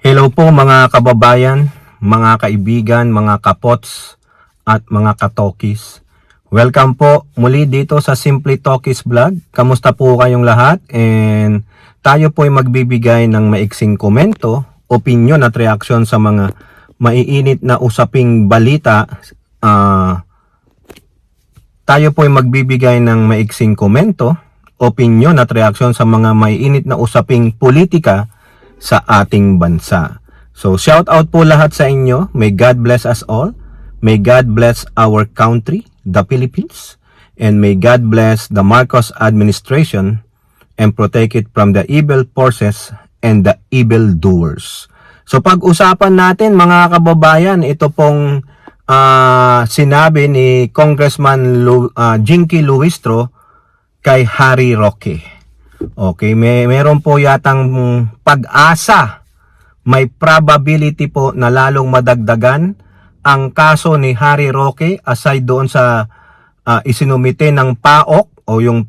Hello po mga kababayan, mga kaibigan, mga kapots at mga katokis. Welcome po muli dito sa Simply Talkies Vlog. Kamusta po kayong lahat? And tayo po ay magbibigay ng maiksing komento, opinion at reaksyon sa mga maiinit na usaping balita. Tayo po ay magbibigay ng maiksing komento, opinion at reaksyon sa mga maiinit na usaping politika sa ating bansa. So shout out po lahat sa inyo. May God bless us all. May God bless our country, the Philippines. And may God bless the Marcos administration and protect it from the evil forces and the evil doers. So pag-usapan natin mga kababayan, ito pong sinabi ni Congressman Jinky Luistro kay Harry Roque. Okay, meron po yatang pag-asa, may probability po na lalong madagdagan ang kaso ni Harry Roque aside doon sa isinumite ng PAOK o yung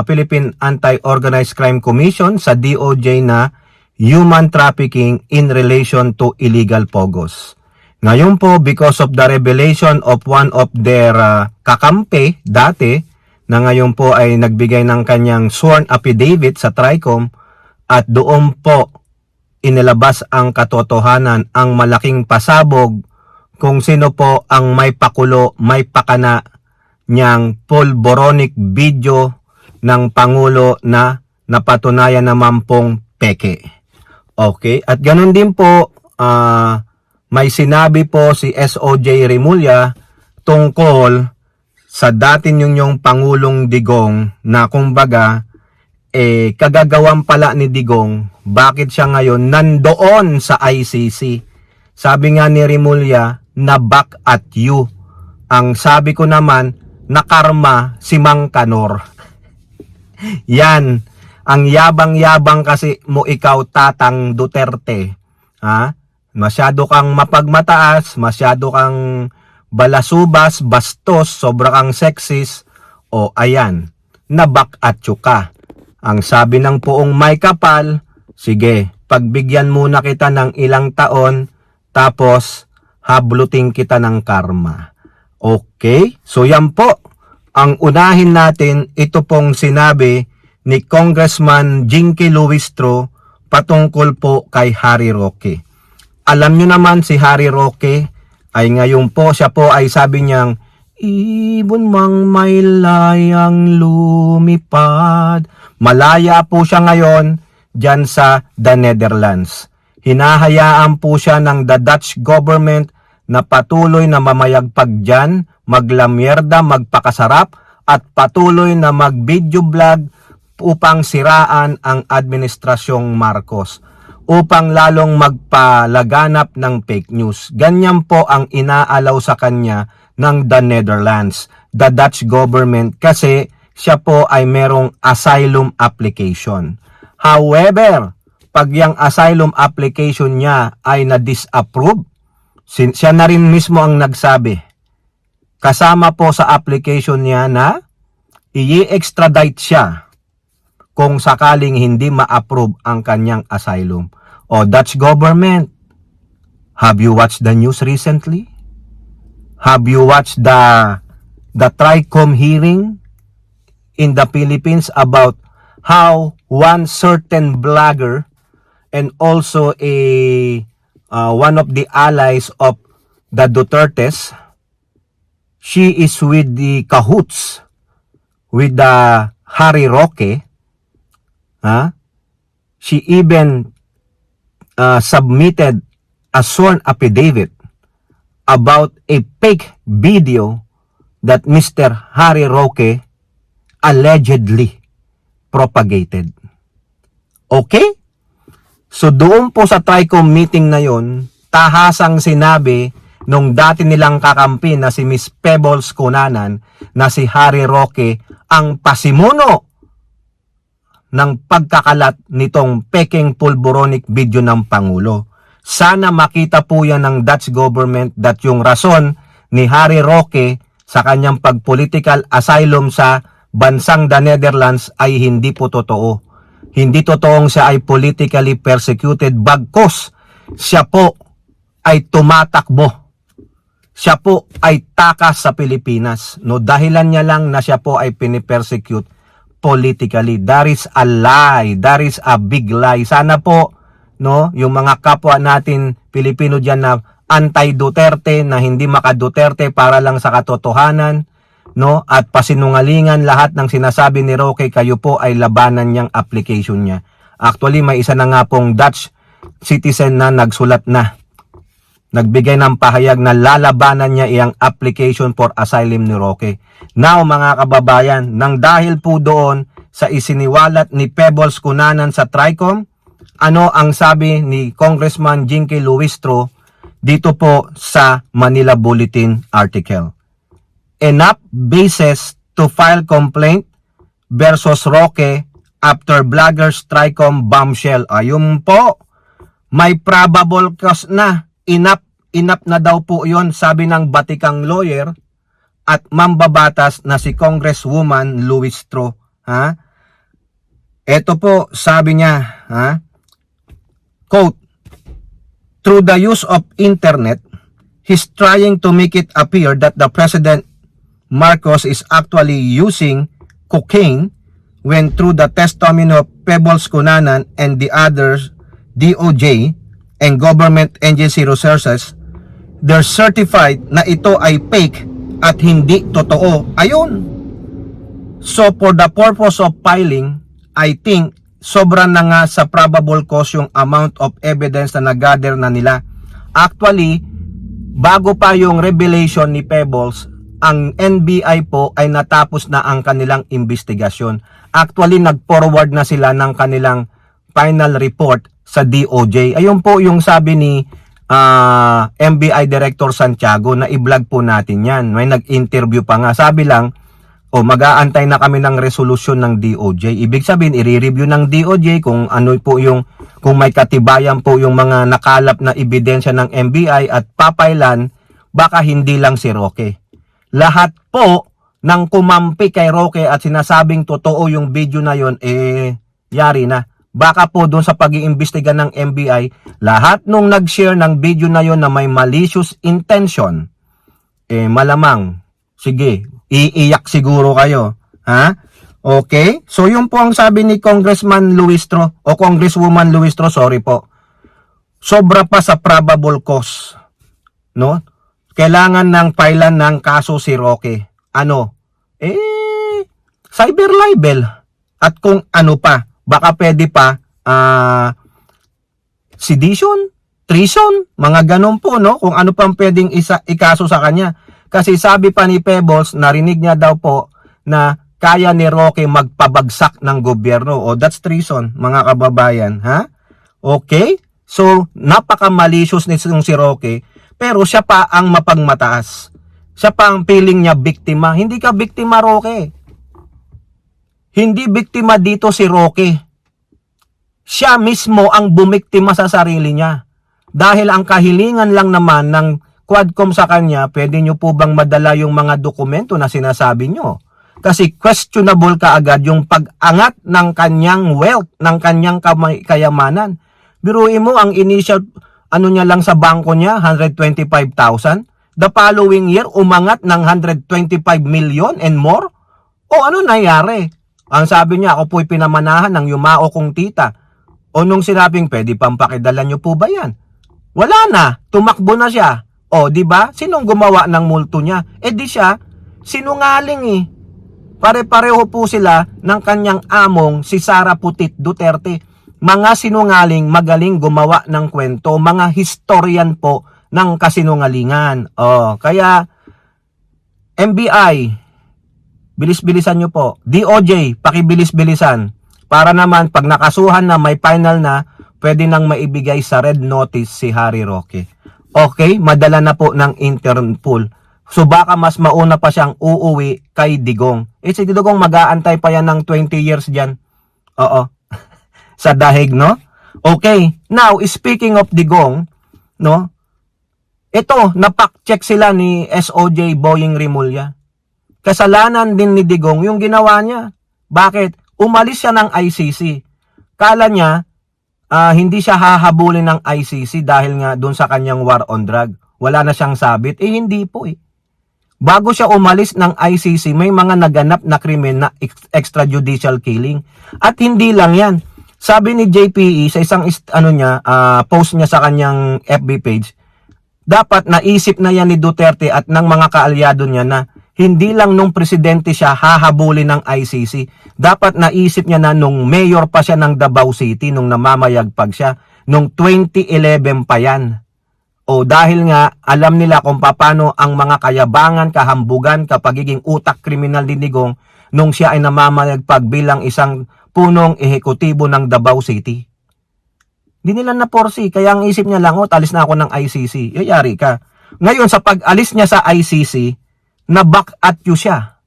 Philippine Anti-Organized Crime Commission sa DOJ na human trafficking in relation to illegal pogos. Ngayon po, because of the revelation of one of their kakampi dati, na ngayon po ay nagbigay ng kanyang sworn affidavit sa TRICOM at doon po inilabas ang katotohanan, ang malaking pasabog kung sino po ang may pakulo, may pakana niyang pulboronic video ng Pangulo na napatunayan naman pong peke. Okay, at ganun din po may sinabi po si SOJ Remulla tungkol sa dati yung Pangulong Digong na kumbaga kagagawan pala ni Digong, bakit siya ngayon nandoon sa ICC. Sabi nga ni Remulla na back at you. Ang sabi ko naman na karma si Mang Kanor. Yan, ang yabang-yabang kasi mo ikaw Tatang Duterte. Ha? Masyado kang mapagmataas, masyado kang balasubas, bastos, sobra kang sexist, o ayan, nabak at ka. Ang sabi ng poong may kapal, sige, pagbigyan muna kita ng ilang taon, tapos hablutin kita ng karma. Okay? So yan po, ang unahin natin, ito pong sinabi ni Congressman Jinky Luistro patungkol po kay Harry Roque. Alam nyo naman si Harry Roque, ay ngayon po siya po ay sabi niyang ibon mang may layang lumipad. Malaya po siya ngayon dyan sa the Netherlands. Hinahayaan po siya ng the Dutch government na patuloy na mamayagpag dyan, maglamyerda, magpakasarap at patuloy na mag-video vlog upang siraan ang administrasyong Marcos, upang lalong magpalaganap ng fake news. Ganyan po ang inaalaw sa kanya ng the Netherlands, the Dutch government, kasi siya po ay merong asylum application. However, pag yung asylum application niya ay na-disapprove, siya na rin mismo ang nagsabi. Kasama po sa application niya na i-extradite siya kung sakaling hindi ma-approve ang kanyang asylum. O Dutch government, have you watched the news recently? Have you watched the TRICOM hearing in the Philippines about how one certain blogger and also one of the allies of the Dutertes, she is with the cahoots with the Harry Roque. She even submitted a sworn affidavit about a fake video that Mr. Harry Roque allegedly propagated. Okay? So doon po sa TRICOM meeting na yon, tahasang sinabi nung dati nilang kakampi na si Miss Pebbles Cunanan na si Harry Roque ang pasimuno ng pagkakalat nitong peking pulboronic video ng Pangulo. Sana makita po yan ng Dutch government that yung rason ni Harry Roque sa kanyang pag-political asylum sa bansang the Netherlands ay hindi po totoo. Hindi totoong siya ay politically persecuted, bagkus siya po ay tumatakbo. Siya po ay takas sa Pilipinas. No, dahilan niya lang na siya po ay pinipersecute politically. That is a lie. That is a big lie. Sana po, no, yung mga kapwa natin Pilipino diyan na anti-Duterte, na hindi maka-Duterte para lang sa katotohanan, no, at pasinungalingan lahat ng sinasabi ni Roque, kayo po ay labanan niyang application niya. Actually, may isa na nga pong Dutch citizen na nagsulat na, nagbigay ng pahayag na lalabanan niya iyang application for asylum ni Roque. Now mga kababayan, nang dahil po doon sa isiniwalat ni Pebbles Cunanan sa TRICOM, ano ang sabi ni Congressman Jinky Luistro dito po sa Manila Bulletin article? Enough basis to file complaint versus Roque after vloggers TRICOM bombshell. Ayun po, may probable cause na. Enough na daw po yon, sabi ng batikang lawyer at mambabatas na si Congresswoman Luistro. Ha? Ito po, sabi niya, ha? Quote, through the use of internet, he's trying to make it appear that the President Marcos is actually using cocaine when through the testimony of Pebbles Cunanan and the others, DOJ, and government agency resources, they're certified na ito ay fake at hindi totoo. Ayun. So for the purpose of filing, I think sobra na nga sa probable cause yung amount of evidence na nag-gather na nila. Actually, bago pa yung revelation ni Pebbles, ang NBI po ay natapos na ang kanilang investigasyon. Actually, nag-forward na sila ng kanilang final report sa DOJ. Ayun po yung sabi ni NBI Director Santiago, na i-vlog po natin yan. May nag-interview pa nga. Sabi lang, mag-aantay na kami ng resolusyon ng DOJ. Ibig sabihin, i-review ng DOJ kung ano po yung, kung may katibayan po yung mga nakalap na ebidensya ng NBI at papailan, baka hindi lang si Roque. Lahat po ng kumampi kay Roque at sinasabing totoo yung video na yon, yari na. Baka po doon sa pag-iimbestiga ng NBI, lahat nung nag-share ng video na yon na may malicious intention, malamang, sige, iiyak siguro kayo. Ha? Okay? So yun po ang sabi ni Congressman Luistro, o Congresswoman Luistro, sorry po. Sobra pa sa probable cause. No? Kailangan ng filean ng kaso si Roque. Ano? Cyber libel. At kung ano pa, baka pwede pa sedition, treason, mga ganon po, no? Kung ano pang pwedeng ikaso sa kanya. Kasi sabi pa ni Pebbles, narinig niya daw po na kaya ni Roque magpabagsak ng gobyerno. O that's treason, mga kababayan. Ha? Okay? So, napaka-malicious nitong si Roque, pero siya pa ang mapagmataas. Siya pa ang feeling niya biktima. Hindi ka biktima, Roque. Hindi biktima dito si Roque. Siya mismo ang bumiktima sa sarili niya. Dahil ang kahilingan lang naman ng Quadcom sa kanya, pwede nyo po bang madala yung mga dokumento na sinasabi nyo? Kasi questionable kaagad yung pag-angat ng kanyang wealth, ng kanyang kayamanan. Biruin mo, ang initial niya lang sa bangko niya, 125,000. The following year, umangat ng 125 million and more. O ano nangyari? Ang sabi niya, ako po'y pinamanahan ng yumao kong tita. O nung sinabing, pwede pang pakidala niyo po ba yan? Wala na, tumakbo na siya. O, di ba? Sinong gumawa ng multo niya? Di siya, sinungaling eh. Pare-pareho po sila ng kanyang among si Sara Putit Duterte. Mga sinungaling, magaling gumawa ng kwento, mga historian po ng kasinungalingan. O, kaya NBI, bilis-bilisan nyo po. DOJ, pakibilis-bilisan. Para naman, pag nakasuhan na, may final na, pwede nang maibigay sa red notice si Harry Roque. Okay, madala na po ng Interpol. So baka mas mauna pa siyang uuwi kay Digong. Si Digong mag-aantay pa yan ng 20 years dyan. Oo. Sa dahig, no? Okay, now, speaking of Digong, no? Ito, napak-check sila ni SOJ Boying Rimulya. Kasalanan din ni Digong yung ginawa niya. Bakit? Umalis siya ng ICC. Kala niya, hindi siya hahabulin ng ICC dahil nga doon sa kanyang war on drug. Wala na siyang sabit. Hindi po eh. Bago siya umalis ng ICC, may mga naganap na krimen na extrajudicial killing. At hindi lang yan. Sabi ni JPE sa isang post niya sa kanyang FB page, dapat naisip na yan ni Duterte at ng mga kaalyado niya na hindi lang nung presidente siya hahabulin ng ICC. Dapat naisip niya na nung mayor pa siya ng Davao City, nung namamayagpag siya, nung 2011 pa yan. O dahil nga alam nila kung paano ang mga kayabangan, kahambugan, kapagiging utak kriminal ni Digong nung siya ay namamayagpag bilang isang punong ehekutibo ng Davao City. Hindi nila naporsi, kaya ang isip niya lang, alis na ako ng ICC. Yayari ka. Ngayon, sa pag-alis niya sa ICC, na-back at you siya.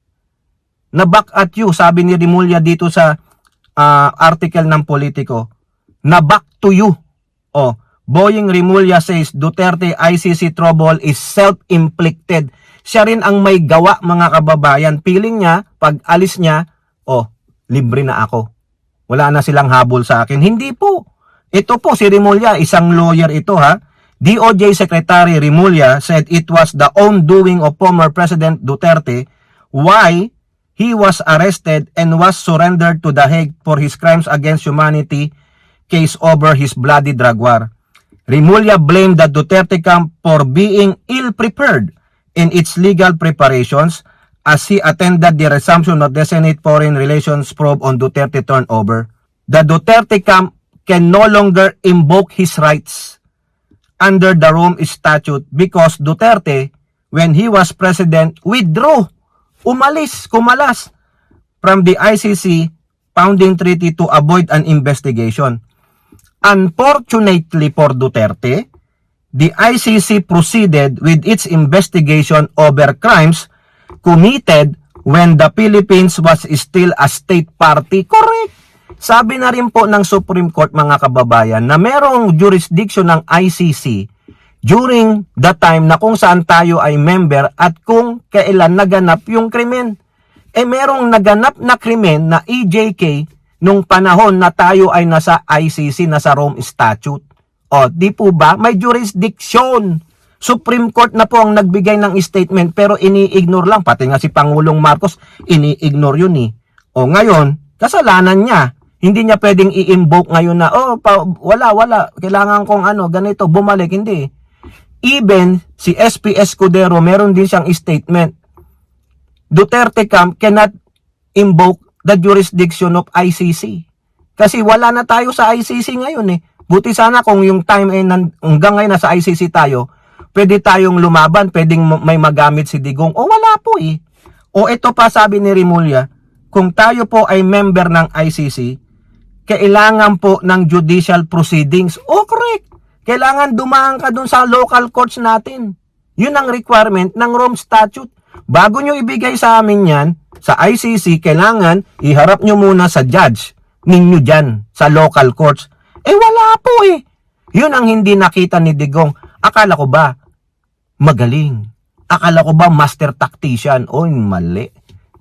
Na-back at you, sabi ni Rimulya dito sa article ng Politico, na-back to you. Boying Rimulya says Duterte ICC trouble is self-inflicted. Siya rin ang may gawa, mga kababayan. Feeling niya, pag alis niya, libre na ako. Wala na silang habol sa akin. Hindi po. Ito po si Rimulya, isang lawyer ito ha. DOJ Secretary Rimulya said it was the own doing of former President Duterte why he was arrested and was surrendered to The Hague for his crimes against humanity case over his bloody drug war. Rimulya blamed the Duterte camp for being ill-prepared in its legal preparations as he attended the resumption of the Senate Foreign Relations probe on Duterte turnover. The Duterte camp can no longer invoke his rights under the Rome Statute because Duterte, when he was president, withdrew, kumalas from the ICC founding treaty to avoid an investigation. Unfortunately for Duterte, the ICC proceeded with its investigation over crimes committed when the Philippines was still a state party. Correct! Sabi na rin po ng Supreme Court, mga kababayan, na merong jurisdiction ng ICC during the time na kung saan tayo ay member at kung kailan naganap yung krimen. Merong naganap na krimen na EJK nung panahon na tayo ay nasa ICC, nasa Rome Statute. Di po ba? May jurisdiction. Supreme Court na po ang nagbigay ng statement pero ini-ignore lang. Pati nga si Pangulong Marcos, ini-ignore yun eh. Ngayon, kasalanan niya. Hindi niya pwedeng i-invoke ngayon na, wala. Kailangan kong ganito, bumalik. Hindi. Even si SP Escudero, meron din siyang statement. Duterte camp cannot invoke the jurisdiction of ICC. Kasi wala na tayo sa ICC ngayon eh. Buti sana kung yung time ay hanggang ngayon nasa ICC tayo, pwede tayong lumaban, pwedeng may magamit si Digong. Wala po eh. Ito pa sabi ni Rimulya, kung tayo po ay member ng ICC, kailangan po ng judicial proceedings. Correct. Kailangan dumaan ka dun sa local courts natin. Yun ang requirement ng Rome Statute. Bago nyo ibigay sa amin yan, sa ICC, kailangan iharap nyo muna sa judge ninyo dyan, sa local courts. Wala po eh. Yun ang hindi nakita ni Digong. Akala ko ba magaling? Akala ko ba master tactician? Mali.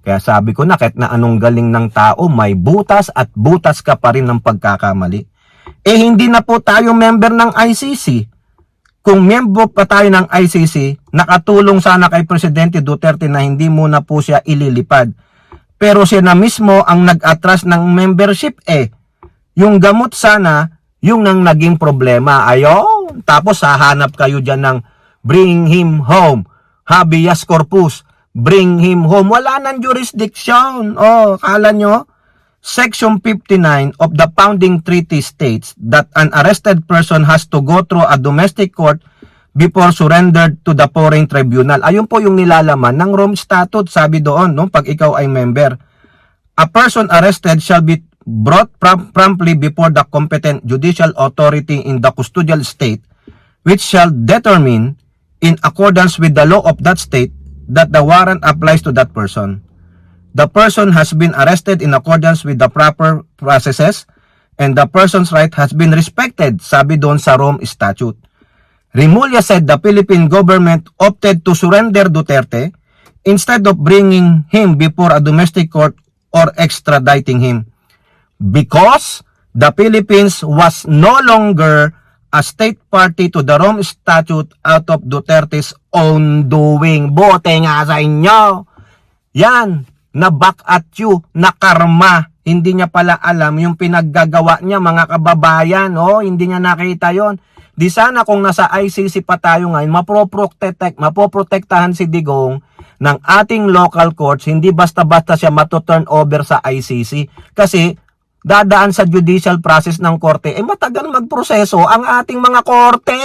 Kaya sabi ko na kahit na anong galing ng tao, may butas at butas ka pa rin ng pagkakamali. Hindi na po tayo member ng ICC. Kung member pa tayo ng ICC, nakatulong sana kay Presidente Duterte na hindi muna po siya ililipad. Pero siya na mismo ang nag-atras ng membership Yung gamot sana, yung nang naging problema. Tapos hahanap kayo dyan ng bring him home, habeas corpus, bring him home. Wala nang jurisdiction. Kala nyo? Section 59 of the founding treaty states that an arrested person has to go through a domestic court before surrendered to the foreign tribunal. Ayun po yung nilalaman ng Rome Statute. Sabi doon, pag ikaw ay member, a person arrested shall be brought promptly before the competent judicial authority in the custodial state, which shall determine, in accordance with the law of that state, that the warrant applies to that person. The person has been arrested in accordance with the proper processes and the person's right has been respected, sabi doon sa Rome Statute. Rimulya said the Philippine government opted to surrender Duterte instead of bringing him before a domestic court or extraditing him because the Philippines was no longer a state party to the Rome Statute out of Duterte's own doing. Bote nga sa inyo. Yan, na back at you, na karma. Hindi niya pala alam yung pinaggagawa niya, mga kababayan. Oh, hindi niya nakita yon. Di sana kung nasa ICC pa tayo ngayon, mapoprotektahan si Digong ng ating local courts, hindi basta-basta siya matuturn over sa ICC. Kasi dadaan sa judicial process ng korte, matagal magproseso ang ating mga korte.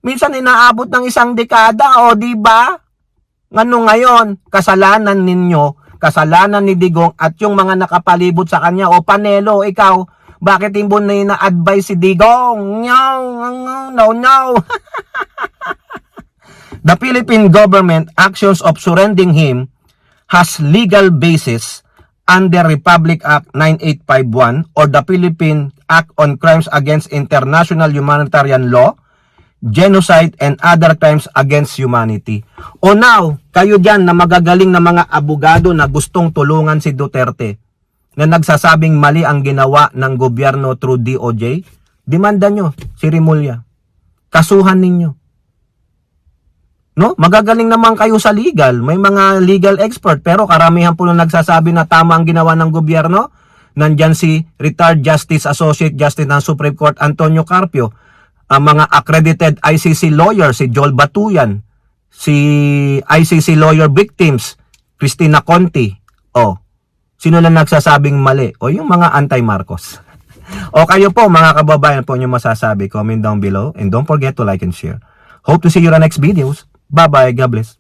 Minsan inaabot ng 1 dekada, o di ba? Ngano ngayon, kasalanan ninyo, kasalanan ni Digong at yung mga nakapalibot sa kanya, o Panelo, ikaw, bakit hindi mo na ina-advise si Digong? No. The Philippine government actions of surrendering him has legal basis under Republic Act 9851 or the Philippine Act on Crimes Against International Humanitarian Law, Genocide and other crimes against humanity. O now, kayo dyan na magagaling na mga abogado na gustong tulungan si Duterte, na nagsasabing mali ang ginawa ng gobyerno through DOJ, demanda nyo si Rimulya. Kasuhan ninyo. No? Magagaling naman kayo sa legal. May mga legal expert, pero karamihan po na nagsasabi na tama ang ginawa ng gobyerno. Nandyan si retired Justice Associate Justice ng Supreme Court Antonio Carpio, ang mga accredited ICC lawyer, si Joel Batuyan, si ICC lawyer victims, Christina Conti. O, sino lang nagsasabing mali? O, yung mga anti-Marcos. O kayo po, mga kababayan po nyo masasabi. Comment down below. And don't forget to like and share. Hope to see you in the next videos. Bye-bye. God bless.